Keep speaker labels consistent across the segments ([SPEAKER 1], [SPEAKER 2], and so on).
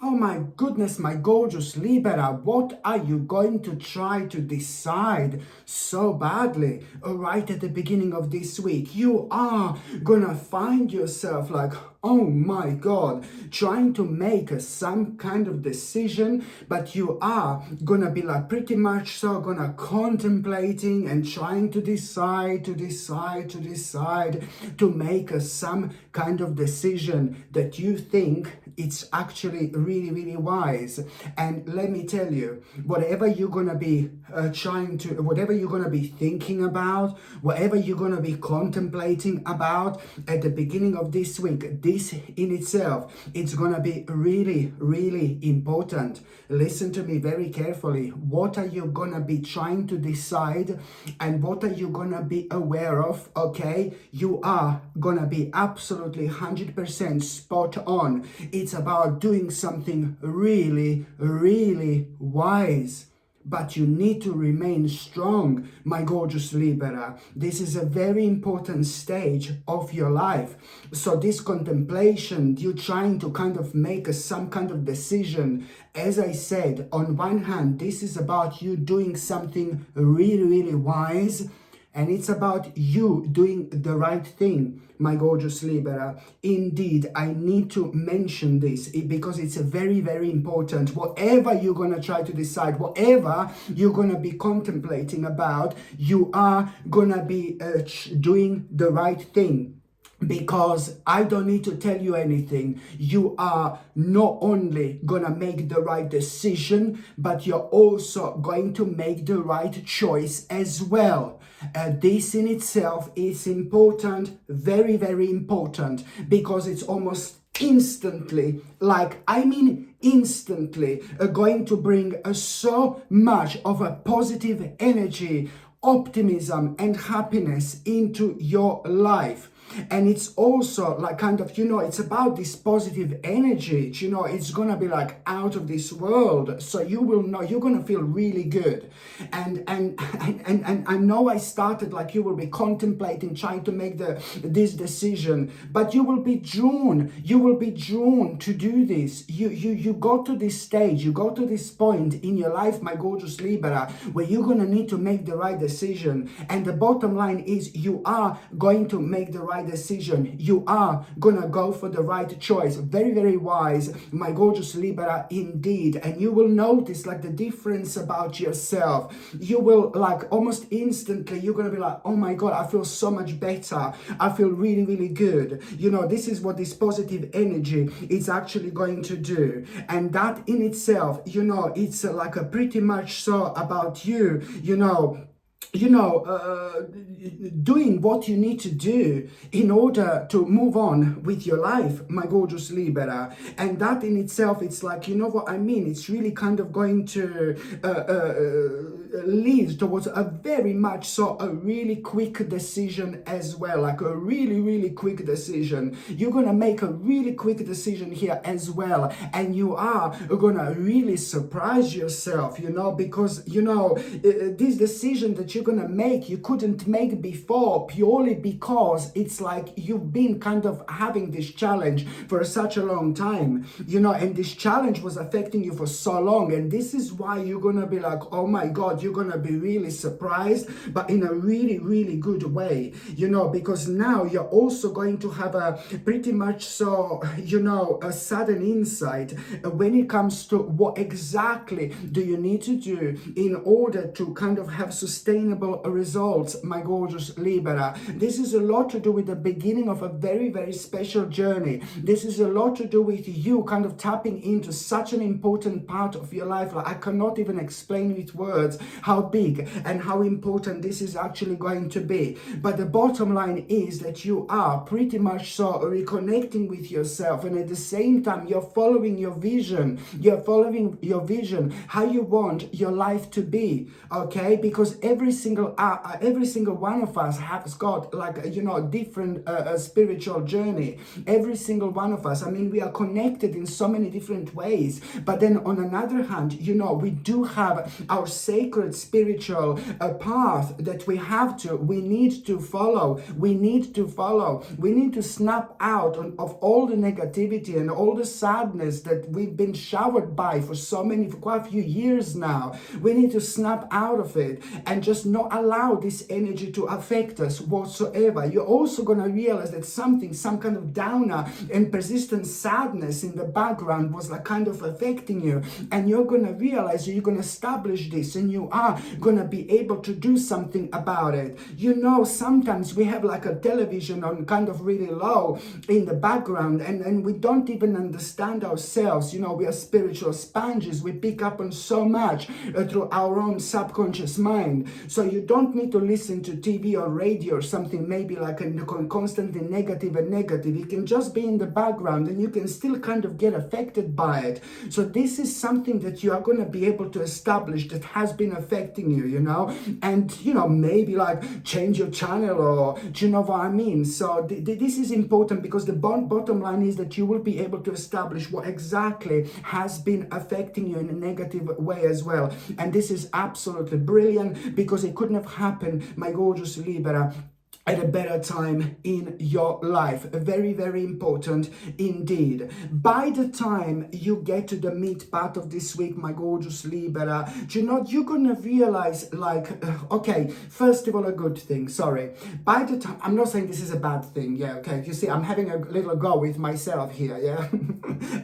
[SPEAKER 1] Oh my goodness, my gorgeous Libra, what are you going to try to decide so badly right at the beginning of this week? You are gonna find yourself like, oh my God, trying to make some kind of decision, but you are gonna be like pretty much so gonna contemplating and trying to decide to make some kind of decision that you think it's actually really wise. And let me tell you, whatever you're gonna be whatever you're gonna be thinking about, whatever you're gonna be contemplating about at the beginning of this week, this in itself, it's gonna be really important. Listen to me very carefully. What are you gonna be trying to decide, and what are you gonna be aware of? Okay, you are gonna be absolutely 100% spot on. It's about doing something really wise. But you need to remain strong, my gorgeous Libra. This is a very important stage of your life. So this contemplation, you trying to kind of make some kind of decision. As I said, on one hand, this is about you doing something really wise. And it's about you doing the right thing, my gorgeous Libra. Indeed, I need to mention this because it's a very important. Whatever you're going to try to decide, whatever you're going to be contemplating about, you are going to be doing the right thing. Because I don't need to tell you anything. You are not only gonna make the right decision, but you're also going to make the right choice as well. This in itself is important, very important, because it's almost instantly, instantly going to bring so much of a positive energy, optimism and happiness into your life. And it's also like kind of, it's about this positive energy, it's gonna be like out of this world. So you will know, you're gonna feel really good. And I know I started like you will be contemplating, trying to make this decision, but you will be drawn to do this. You go to this stage, you go to this point in your life, my gorgeous Libra, where you're gonna need to make the right decision. And the bottom line is you are going to make the right decision. You are gonna go for the right choice. Very wise, my gorgeous Libra, indeed. And you will notice like the difference about yourself. You will like almost instantly, you're gonna be like, oh my God, I feel so much better. I feel really good. This is what this positive energy is actually going to do. And that in itself, it's like a pretty much so about you, doing what you need to do in order to move on with your life, my gorgeous Libra. And that in itself, it's like, you know what I mean? It's really kind of going to lead towards a very much so a really quick decision as well, like a really quick decision. You're gonna make a really quick decision here as well, and you are gonna really surprise yourself, because this decision that you're gonna make, you couldn't make before, purely because it's like you've been kind of having this challenge for such a long time, and this challenge was affecting you for so long. And this is why you're gonna be like, oh my God, you're gonna be really surprised, but in a really good way, because now you're also going to have a pretty much so, a sudden insight when it comes to what exactly do you need to do in order to kind of have sustainable results, my gorgeous Libra. This is a lot to do with the beginning of a very special journey. This is a lot to do with you kind of tapping into such an important part of your life. Like I cannot even explain with words how big and how important this is actually going to be. But the bottom line is that you are pretty much so reconnecting with yourself, and at the same time you're following your vision. You're following your vision, how you want your life to be, okay? Because every single one of us has got like different spiritual journey. Every single one of us, I mean, we are connected in so many different ways. But then on another hand, we do have our sacred sacred spiritual path that we need to follow. We need to snap out of all the negativity and all the sadness that we've been showered by for quite a few years now. We need to snap out of it and just not allow this energy to affect us whatsoever. You're also going to realize that some kind of downer and persistent sadness in the background was like kind of affecting you, and you're going to realize you're going to establish this, and you are going to be able to do something about it. You know, sometimes we have like a television on kind of really low in the background, and we don't even understand ourselves. You know, we are spiritual sponges. We pick up on so much through our own subconscious mind. So you don't need to listen to TV or radio or something maybe like constantly negative and negative. You can just be in the background and you can still kind of get affected by it. So this is something that you are going to be able to establish that has been affecting you, you know, and, you know, maybe like change your channel, or do you know what I mean? So this is important, because the bottom line is that you will be able to establish what exactly has been affecting you in a negative way as well. And this is absolutely brilliant, because it couldn't have happened, my gorgeous Libra, at a better time in your life. Very, very important indeed. By the time you get to the mid part of this week, my gorgeous Libra, you know, you're gonna realize like, okay, first of all, a good thing, sorry. By the time, I'm not saying this is a bad thing, yeah, okay, you see, I'm having a little go with myself here, yeah,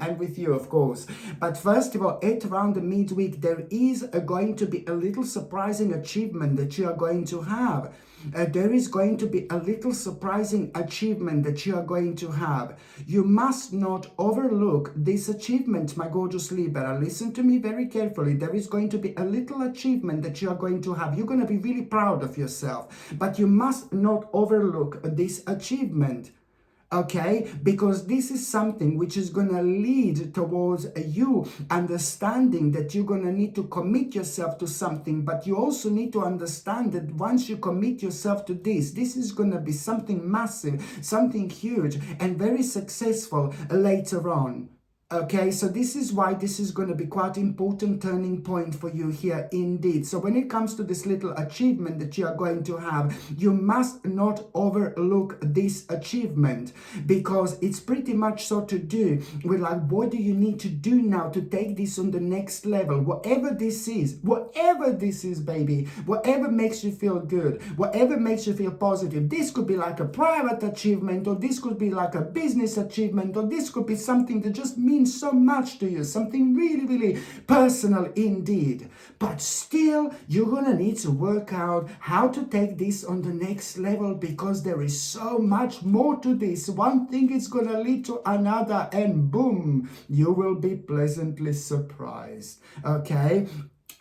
[SPEAKER 1] and with you, of course. But first of all, at around the midweek, there is going to be a little surprising achievement that you are going to have. There is going to be a little surprising achievement that you are going to have. You must not overlook this achievement, my gorgeous Libra. Listen to me very carefully. There is going to be a little achievement that you are going to have. You're going to be really proud of yourself, but you must not overlook this achievement. Okay, because this is something which is going to lead towards you understanding that you're going to need to commit yourself to something, but you also need to understand that once you commit yourself to this is going to be something massive, something huge and very successful later on. Okay, so this is why this is going to be quite important turning point for you here indeed. So when it comes to this little achievement that you are going to have, you must not overlook this achievement, because it's pretty much so to do with like, what do you need to do now to take this on the next level? Whatever this is, baby, whatever makes you feel good, whatever makes you feel positive. This could be like a private achievement, or this could be like a business achievement, or this could be something that just means so much to you, something really, really personal indeed. But still, you're gonna need to work out how to take this on the next level, because there is so much more to this. One thing is gonna lead to another, and boom, you will be pleasantly surprised. Okay.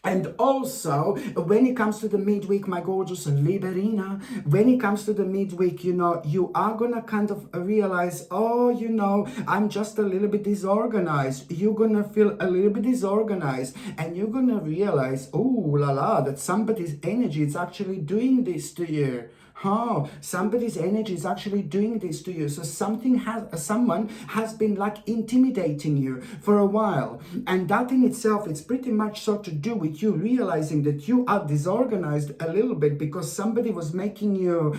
[SPEAKER 1] And also, when it comes to the midweek, my gorgeous Liberina, when it comes to the midweek, you know, you are going to kind of realize, oh, you know, I'm just a little bit disorganized. You're going to feel a little bit disorganized, and you're going to realize, oh, la la, that somebody's energy is actually doing this to you. Oh, somebody's energy is actually doing this to you. So someone has been like intimidating you for a while. And that in itself, it's pretty much so to do with you realizing that you are disorganized a little bit, because somebody was making you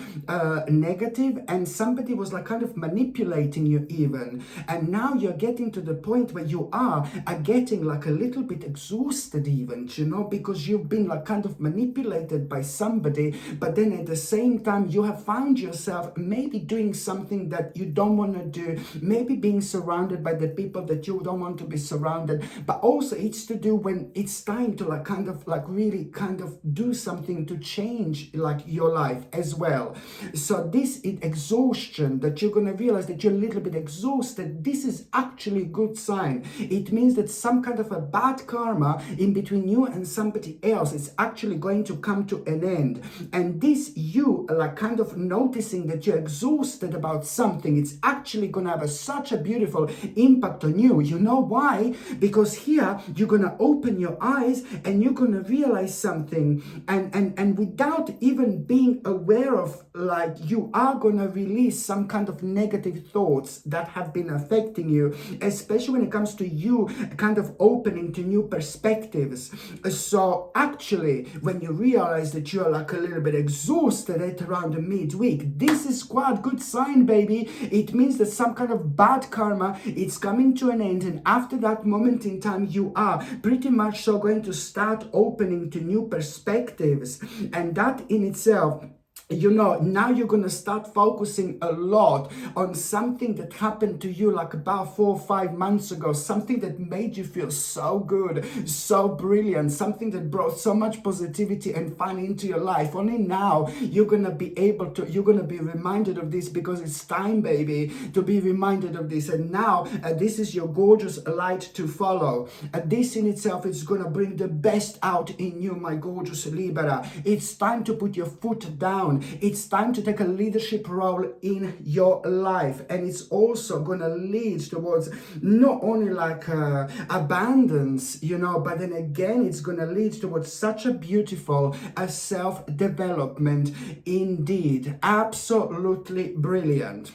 [SPEAKER 1] negative, and somebody was like kind of manipulating you even. And now you're getting to the point where you are getting like a little bit exhausted even, you know, because you've been like kind of manipulated by somebody, but then at the same time, you have found yourself maybe doing something that you don't want to do, maybe being surrounded by the people that you don't want to be surrounded, but also it's to do when it's time to like kind of like really kind of do something to change like your life as well. So this exhaustion that you're going to realize that you're a little bit exhausted, this is actually a good sign. It means that some kind of a bad karma in between you and somebody else is actually going to come to an end, and this you like kind of noticing that you're exhausted about something, it's actually going to have such a beautiful impact on you. You know why? Because here you're going to open your eyes and you're going to realize something, and without even being aware of, like, you are going to release some kind of negative thoughts that have been affecting you, especially when it comes to you kind of opening to new perspectives. So actually, when you realize that you're like a little bit exhausted at around the midweek, this is quite a good sign, baby. It means that some kind of bad karma, it's coming to an end, and after that moment in time, you are pretty much so going to start opening to new perspectives. And that in itself, you know, now you're going to start focusing a lot on something that happened to you like about 4 or 5 months ago, something that made you feel so good, so brilliant, something that brought so much positivity and fun into your life. Only now you're going to be able to, you're going to be reminded of this, because it's time, baby, to be reminded of this. And now this is your gorgeous light to follow. This in itself is going to bring the best out in you, my gorgeous Libra. It's time to put your foot down. It's time to take a leadership role in your life, and it's also going to lead towards not only like abundance, you know, but then again it's going to lead towards such a beautiful self-development indeed. Absolutely brilliant.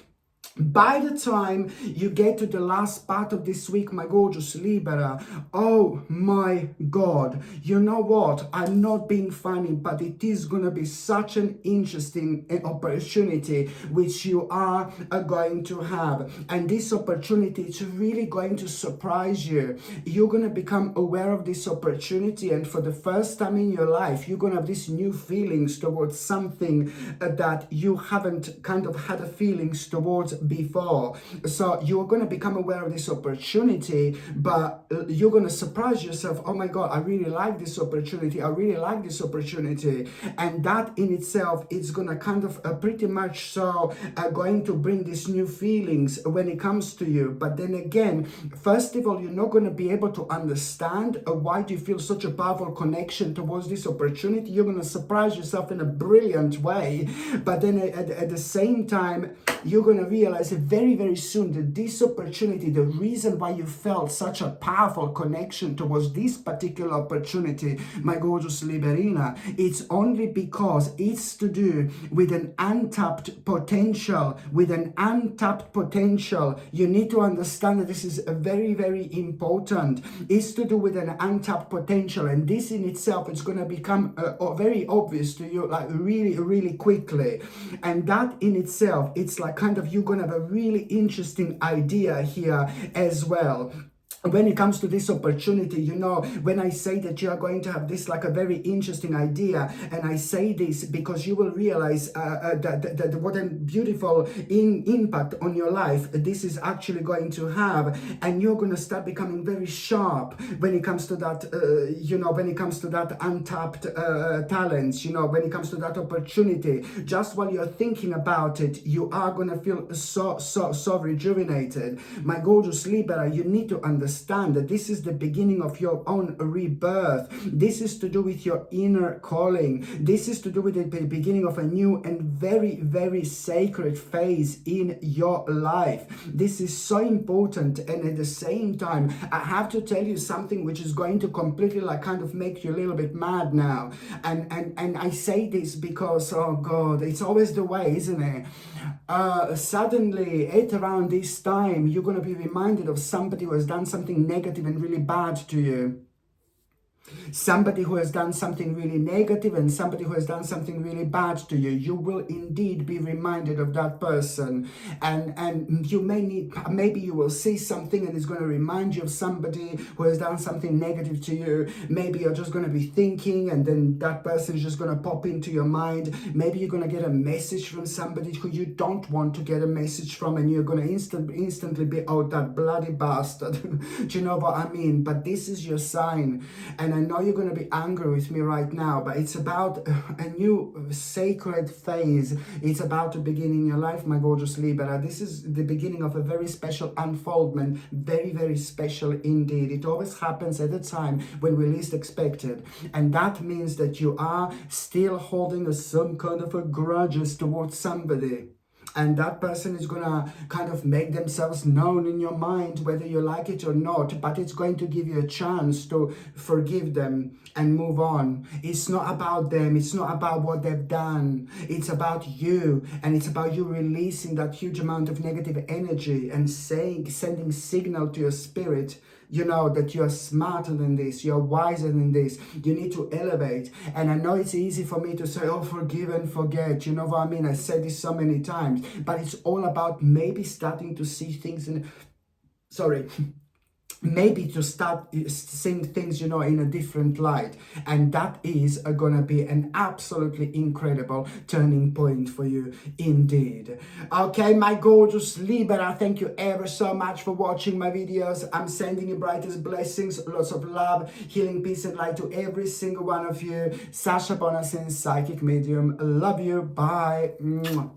[SPEAKER 1] By the time you get to the last part of this week, my gorgeous Libra, oh my God, you know what? I'm not being funny, but it is going to be such an interesting opportunity which you are going to have. And this opportunity is really going to surprise you. You're going to become aware of this opportunity, and for the first time in your life, you're going to have these new feelings towards something that you haven't kind of had a feelings towards before. So you're going to become aware of this opportunity, but you're going to surprise yourself. Oh my God, I really like this opportunity. I really like this opportunity. And that in itself is going to kind of pretty much so going to bring these new feelings when it comes to you. But then again, first of all, you're not going to be able to understand why do you feel such a powerful connection towards this opportunity. You're going to surprise yourself in a brilliant way. But then at the same time, you're going to realize very, very soon that this opportunity, the reason why you felt such a powerful connection towards this particular opportunity, my gorgeous Liberina, it's only because it's to do with an untapped potential, You need to understand that this is very, very important. It's to do with an untapped potential, and this in itself is going to become very obvious to you, like really, really quickly. And that in itself, it's like kind of you're going to have a really interesting idea here as well. When it comes to this opportunity, you know, when I say that you are going to have this like a very interesting idea, and I say this because you will realize that what a beautiful impact on your life this is actually going to have, and you're going to start becoming very sharp when it comes to that, you know, when it comes to that untapped talents, you know, when it comes to that opportunity. Just while you're thinking about it, you are going to feel so rejuvenated. My gorgeous Libra, you need to understand that this is the beginning of your own rebirth. This is to do with your inner calling. This is to do with the beginning of a new and very, very sacred phase in your life. This is so important, and at the same time, I have to tell you something which is going to completely like kind of make you a little bit mad now. And I say this because, oh God, it's always the way, isn't it? Suddenly at around this time, you're going to be reminded of somebody who has done something negative and really bad to you. Somebody who has done something really negative and somebody who has done something really bad to you. You will indeed be reminded of that person, and you may need, maybe you will see something and it's going to remind you of somebody who has done something negative to you. Maybe you're just going to be thinking and then that person is just going to pop into your mind. Maybe you're going to get a message from somebody who you don't want to get a message from, and you're going to instantly be, oh, that bloody bastard. Do you know what I mean? But this is your sign, and I know you're going to be angry with me right now, but it's about a new sacred phase. It's about to begin in your life, my gorgeous Libra. This is the beginning of a very special unfoldment, very, very special indeed. It always happens at a time when we least expect it. And that means that you are still holding some kind of a grudges towards somebody. And that person is gonna kind of make themselves known in your mind, whether you like it or not, but it's going to give you a chance to forgive them and move on. It's not about them, it's not about what they've done, it's about you, and it's about you releasing that huge amount of negative energy and sending signal to your spirit, you know, that you're smarter than this, you're wiser than this, you need to elevate. And I know it's easy for me to say, oh, forgive and forget, you know what I mean? I said this so many times, but it's all about maybe starting to see things in, maybe to start seeing things, you know, in a different light. And that is gonna be an absolutely incredible turning point for you indeed. Okay, my gorgeous Libra, thank you ever so much for watching my videos. I'm sending you brightest blessings, lots of love, healing, peace and light to every single one of you. Sasha Bonasin, psychic medium. Love you. Bye. Mwah.